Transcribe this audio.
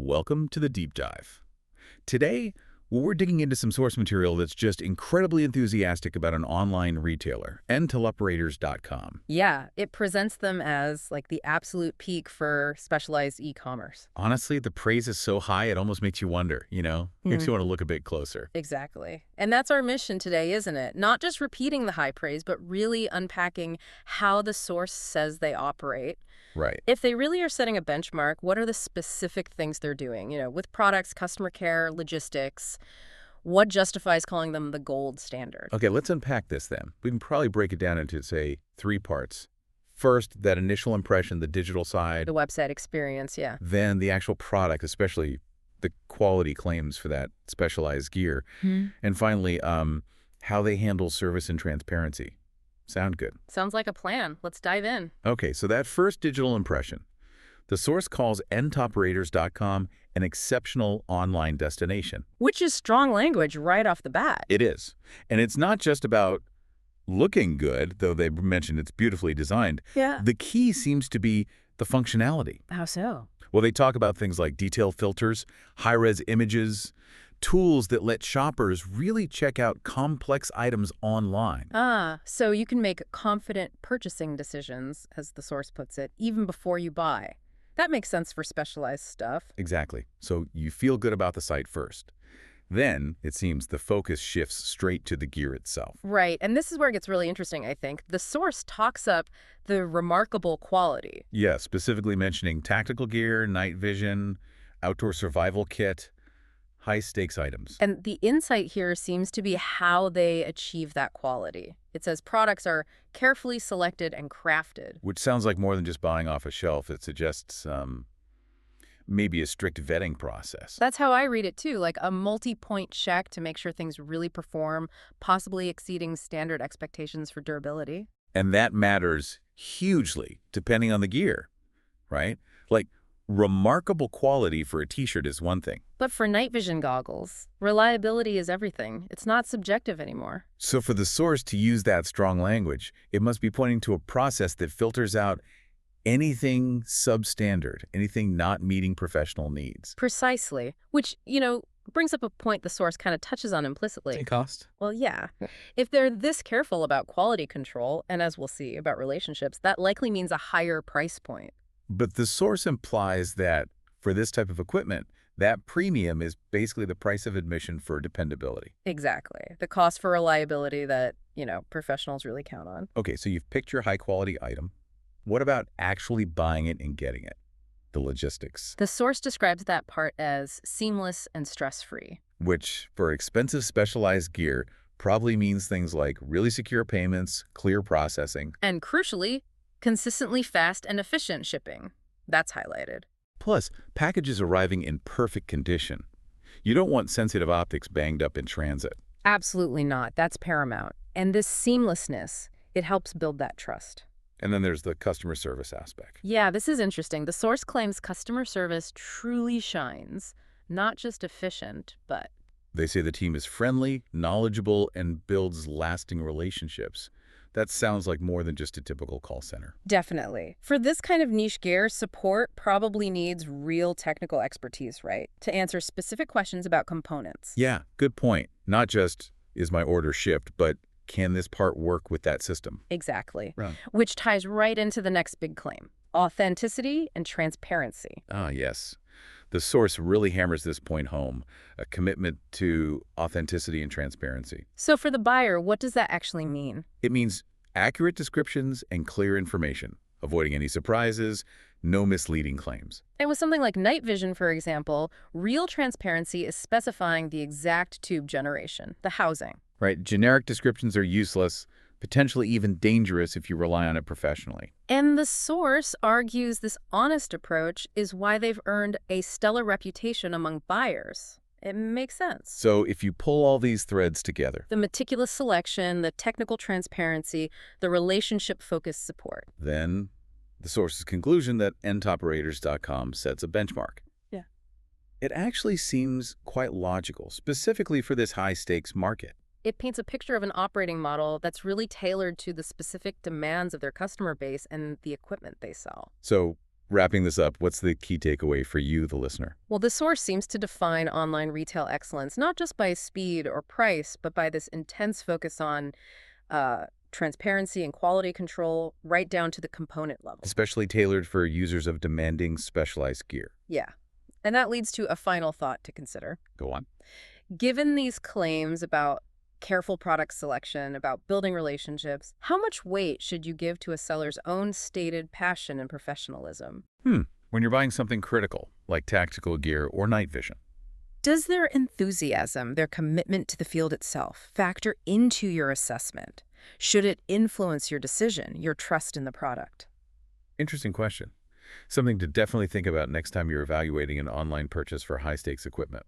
Welcome to the Deep Dive. Today, we're digging into some source material that's just incredibly enthusiastic about an online retailer, enthusiast.com. Yeah, it presents them as like the absolute peak for specialized e-commerce. Honestly, the praise is so high, it almost makes you wonder, Makes you want to look a bit closer. Exactly. And that's our mission today, isn't it? Not just repeating the high praise, but really unpacking how the source says they operate. Right. If they really are setting a benchmark, what are the specific things they're doing? With products, customer care, logistics, what justifies calling them the gold standard? Okay, let's unpack this then. We can probably break it down into, say, three parts. First, that initial impression, the digital side. The website experience, yeah. Then the actual product, especially the quality claims for that specialized gear. And finally, how they handle service and transparency. Sound good? Sounds like a plan. Let's dive in. Okay, so that first digital impression. The source calls entoperators.com an exceptional online destination. Which is strong language right off the bat. It is. And it's not just about looking good, though they mentioned it's beautifully designed. Yeah. The key seems to be the functionality. How so? Well, they talk about things like detail filters, high-res images, tools that let shoppers really check out complex items online. So you can make confident purchasing decisions, as the source puts it, even before you buy. That makes sense for specialized stuff. Exactly. So you feel good about the site first. Then, it seems, the focus shifts straight to the gear itself. Right, and this is where it gets really interesting, I think. The source talks up the remarkable quality. Yeah, specifically mentioning tactical gear, night vision, outdoor survival kit, high-stakes items. And the insight here seems to be how they achieve that quality. It says products are carefully selected and crafted. Which sounds like more than just buying off a shelf. It suggests maybe a strict vetting process. That's how I read it, too, like a multi-point check to make sure things really perform, possibly exceeding standard expectations for durability. And that matters hugely, depending on the gear, right? Like, remarkable quality for a t-shirt is one thing. But for night vision goggles, reliability is everything. It's not subjective anymore. So for the source to use that strong language, it must be pointing to a process that filters out anything substandard, anything not meeting professional needs. Precisely. Which, brings up a point the source kind of touches on implicitly. Cost? Well, yeah. If they're this careful about quality control, and as we'll see about relationships, that likely means a higher price point. But the source implies that for this type of equipment, that premium is basically the price of admission for dependability. Exactly. The cost for reliability that, professionals really count on. Okay, so you've picked your high-quality item. What about actually buying it and getting it? The logistics. The source describes that part as seamless and stress-free. Which, for expensive specialized gear, probably means things like really secure payments, clear processing. And crucially, consistently fast and efficient shipping. That's highlighted. Plus, packages arriving in perfect condition. You don't want sensitive optics banged up in transit. Absolutely not. That's paramount. And this seamlessness, it helps build that trust. And then there's the customer service aspect. Yeah, this is interesting. The source claims customer service truly shines, not just efficient, but... They say the team is friendly, knowledgeable, and builds lasting relationships. That sounds like more than just a typical call center. Definitely. For this kind of niche gear, support probably needs real technical expertise, right? To answer specific questions about components. Yeah, good point. Not just, is my order shipped, but can this part work with that system? Exactly. Right. Which ties right into the next big claim: authenticity and transparency. Ah, yes. The source really hammers this point home, a commitment to authenticity and transparency. So for the buyer, what does that actually mean? It means accurate descriptions and clear information, avoiding any surprises, no misleading claims. And with something like night vision, for example, real transparency is specifying the exact tube generation, the housing. Right, generic descriptions are useless, potentially even dangerous if you rely on it professionally. And the source argues this honest approach is why they've earned a stellar reputation among buyers. It makes sense. So if you pull all these threads together, The meticulous selection, the technical transparency, the relationship-focused support. then the source's conclusion that enthusiast.com sets a benchmark. Yeah. It actually seems quite logical, specifically for this high-stakes market. It paints a picture of an operating model that's really tailored to the specific demands of their customer base and the equipment they sell. So Wrapping this up, what's the key takeaway for you, the listener? Well, the source seems to define online retail excellence not just by speed or price, but by this intense focus on transparency and quality control right down to the component level. Especially tailored for users of demanding specialized gear. Yeah. And that leads to a final thought to consider. Go on. Given these claims about careful product selection, about building relationships, how much weight should you give to a seller's own stated passion and professionalism? When you're buying something critical, like tactical gear or night vision. Does their enthusiasm, their commitment to the field itself, factor into your assessment? Should it influence your decision, your trust in the product? Interesting question. Something to definitely think about next time you're evaluating an online purchase for high-stakes equipment.